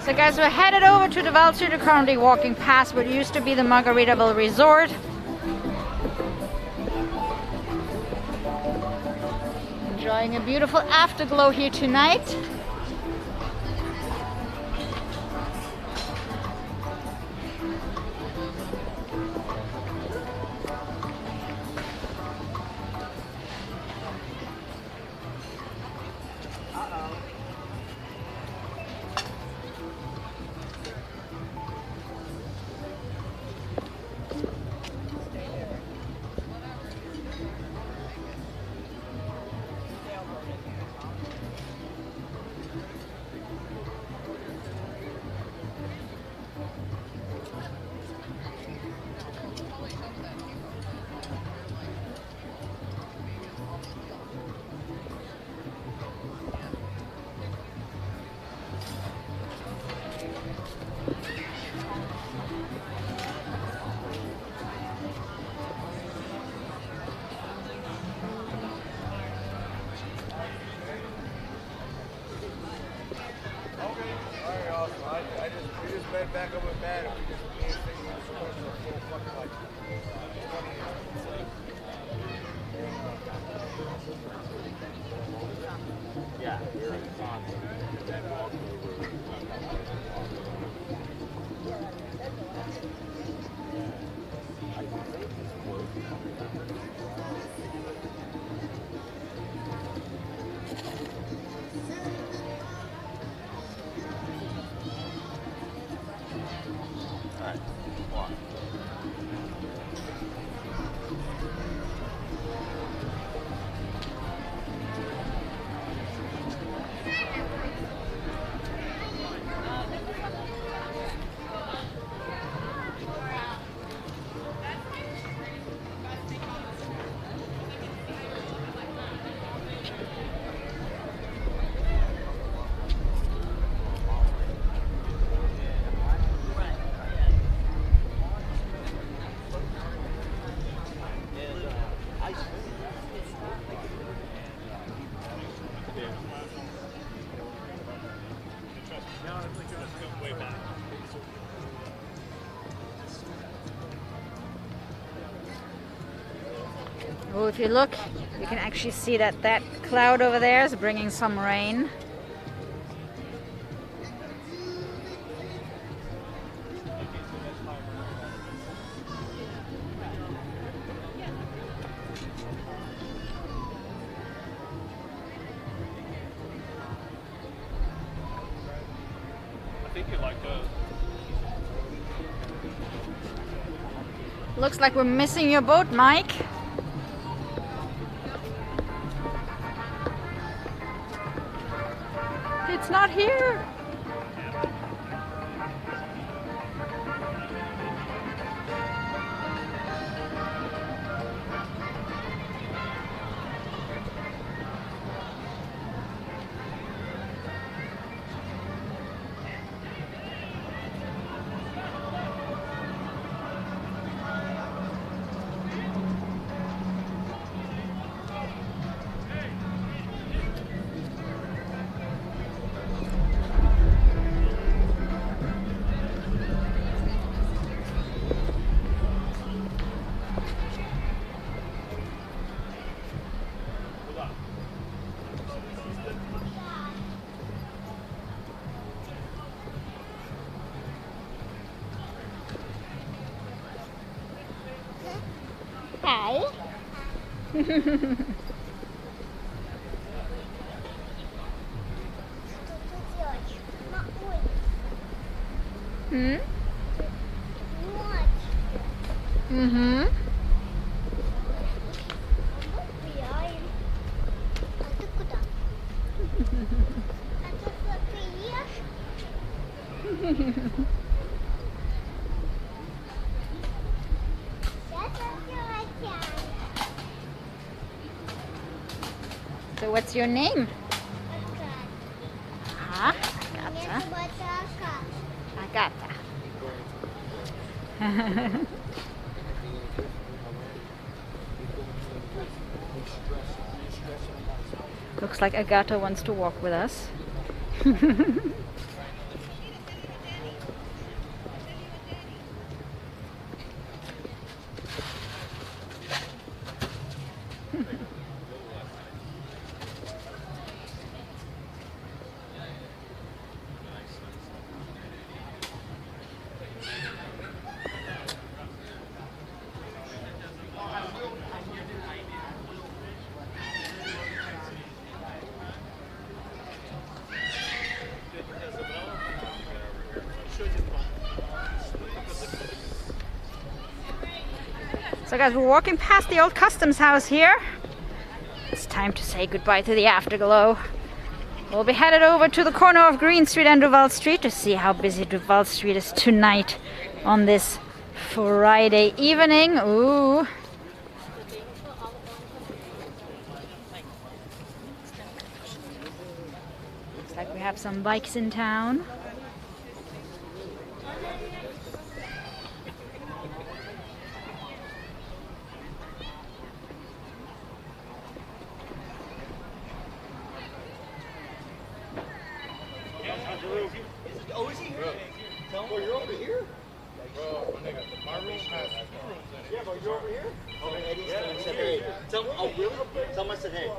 So guys, we're headed over to the Val Studio, currently walking past what used to be the Margaritaville Resort. Enjoying a beautiful afterglow here tonight. We just met back up with Matt and we just made things so much for a full fucking like 20 years. Yeah, we're on. if you look, you can actually see that that cloud over there is bringing some rain. I think you like those. Looks like we're missing your boat, Mike. It's not here. Hi. Hmm? Mm-hmm. So what's your name? Huh? Agata. Agata. Looks like Agata wants to walk with us. So guys, we're walking past the old customs house here. It's time to say goodbye to the afterglow. We'll be headed over to the corner of Green Street and Duval Street to see how busy Duval Street is tonight on this Friday evening. Ooh. Looks like we have some bikes in town. Oh, is he here? Tell him, you're over here? Bro, my room has 2 rooms in it. Yeah, but you're over here? Oh, Eddie's coming and said, hey. Tell him, oh, really? Tell him I said, hey.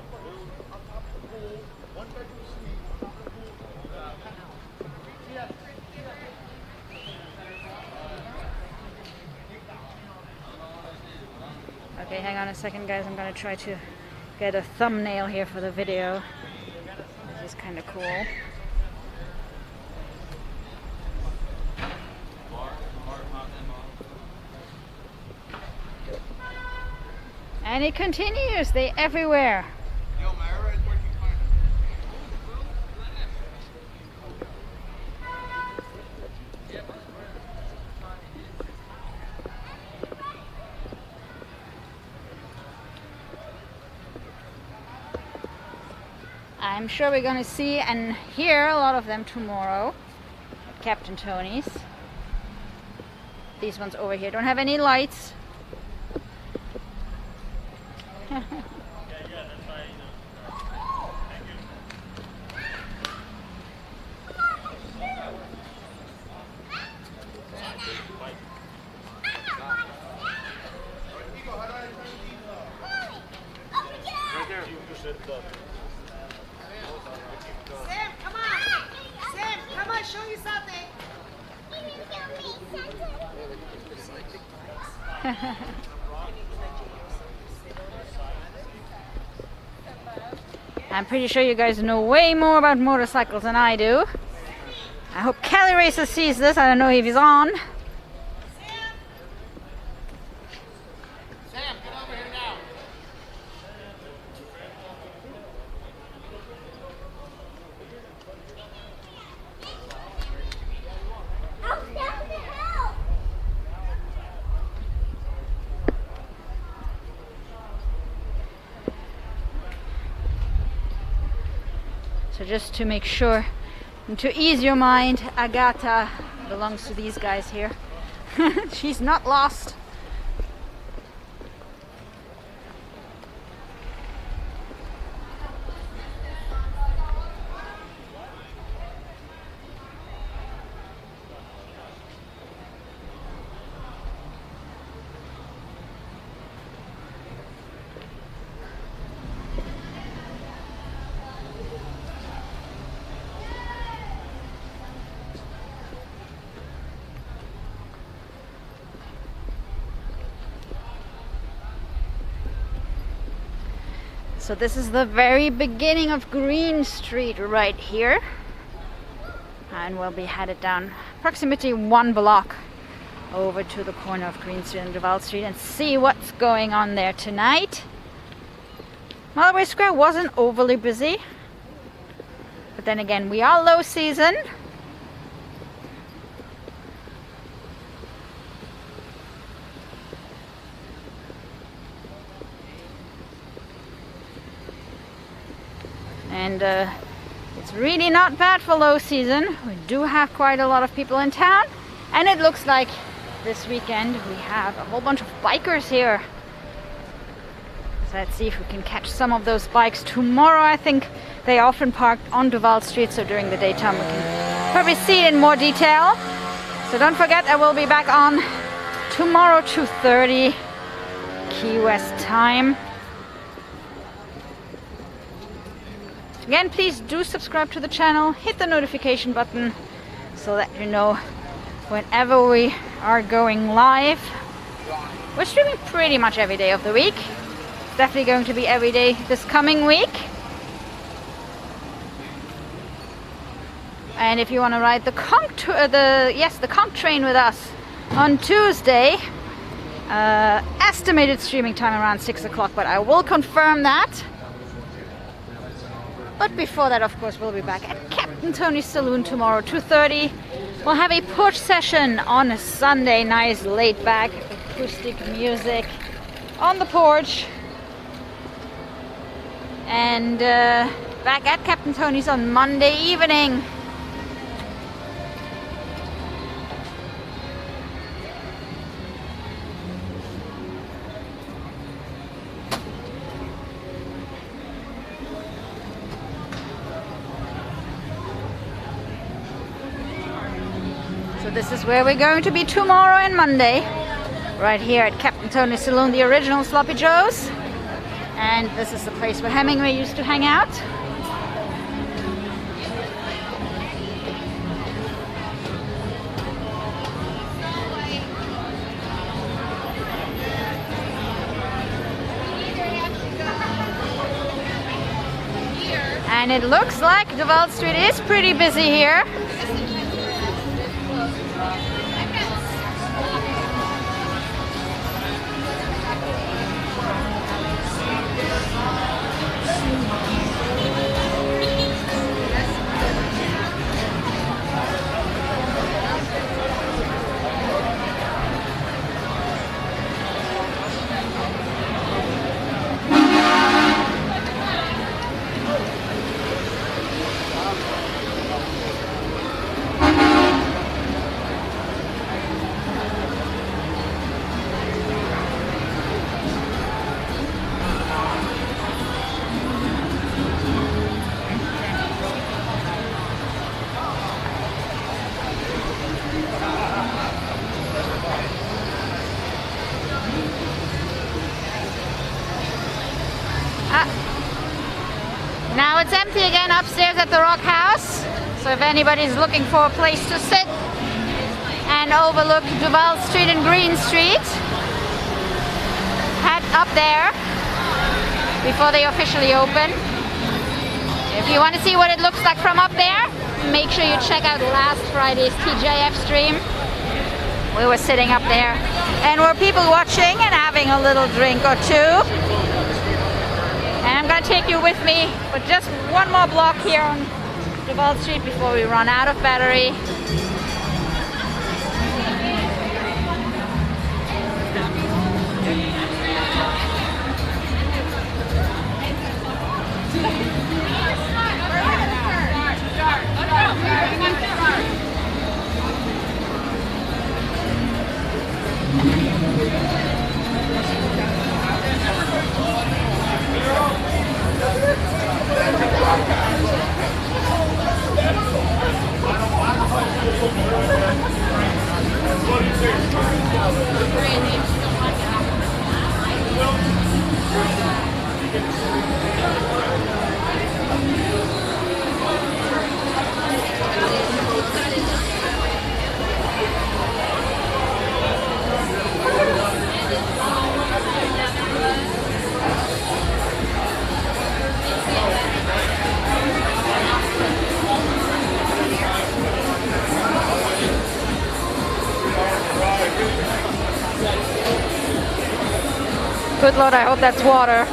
Okay, hang on a second, guys. I'm gonna try to get a thumbnail here for the video. This is kind of cool. And it continues. They're everywhere. I'm sure we're going to see and hear a lot of them tomorrow at Captain Tony's. These ones over here don't have any lights. Sam, come on! Sam, come on, show you something! I'm pretty sure you guys know way more about motorcycles than I do. I hope Kelly Racer sees this. I don't know if he's on. Sam, get over here now. So just to make sure, and to ease your mind, Agata belongs to these guys here. She's not lost. So this is the very beginning of Green Street right here. And we'll be headed down approximately 1 block over to the corner of Green Street and Duval Street and see what's going on there tonight. Mallory Square wasn't overly busy. But then again, we are low season. And it's really not bad for low season. We do have quite a lot of people in town. And it looks like this weekend we have a whole bunch of bikers here. So let's see if we can catch some of those bikes tomorrow. I think they often park on Duval Street, so during the daytime we can probably see it in more detail. So don't forget, I will be back on tomorrow 2:30 Key West time. Again, please do subscribe to the channel, hit the notification button so that you know whenever we are going live. We're streaming pretty much every day of the week. It's definitely going to be every day this coming week. And if you want to ride the comp train with us on Tuesday, estimated streaming time around 6 o'clock, but I will confirm that. But before that, of course, we'll be back at Captain Tony's Saloon tomorrow, 2:30. We'll have a push session on a Sunday, nice laid-back acoustic music on the porch. And back at Captain Tony's on Monday evening. So this is where we're going to be tomorrow and Monday, right here at Captain Tony's Saloon, the original Sloppy Joe's. And this is the place where Hemingway used to hang out. And it looks like Duval Street is pretty busy here. Now it's empty again upstairs at the Rock House. So if anybody's looking for a place to sit and overlook Duval Street and Green Street, head up there before they officially open. If you want to see what it looks like from up there, make sure you check out last Friday's TGIF stream. We were sitting up there and were people watching and having a little drink or two. And I'm going to take you with me for just one more block here on Duval Street before we run out of battery. Good Lord, I hope that's water.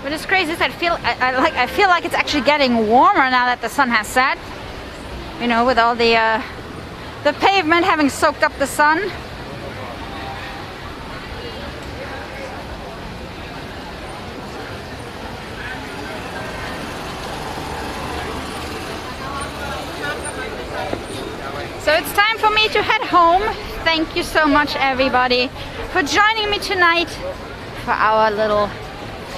But it's crazy is I feel like it's actually getting warmer now that the sun has set. You know, with all the pavement having soaked up the sun. So it's time for me to head home. Thank you so much everybody for joining me tonight for our little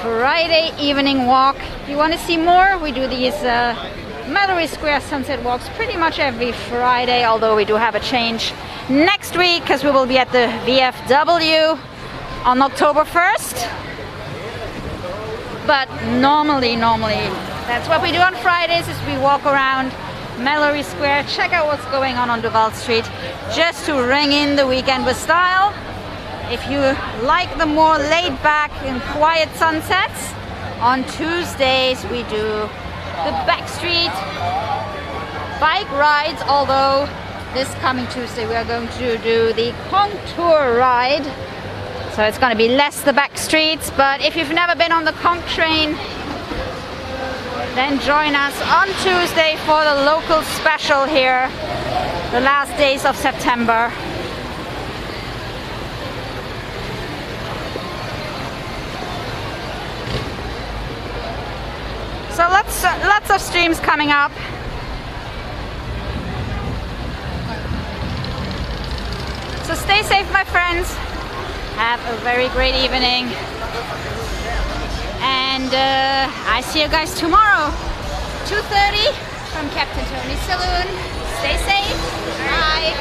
Friday evening walk. If you want to see more, we do these Mallory Square Sunset walks pretty much every Friday, although we do have a change next week because we will be at the VFW on October 1st. But normally that's what we do on Fridays, is we walk around Mallory Square, check out what's going on Duval Street, just to ring in the weekend with style. If you like the more laid back and quiet sunsets, on Tuesdays we do the backstreet bike rides, although this coming Tuesday we are going to do the contour ride. So it's going to be less the back streets, but if you've never been on the conch train, then join us on Tuesday for the local special here, the last days of September. So lots of streams coming up. So stay safe, my friends. Have a very great evening. And I see you guys tomorrow, 2:30 from Captain Tony's Saloon. Stay safe. Bye.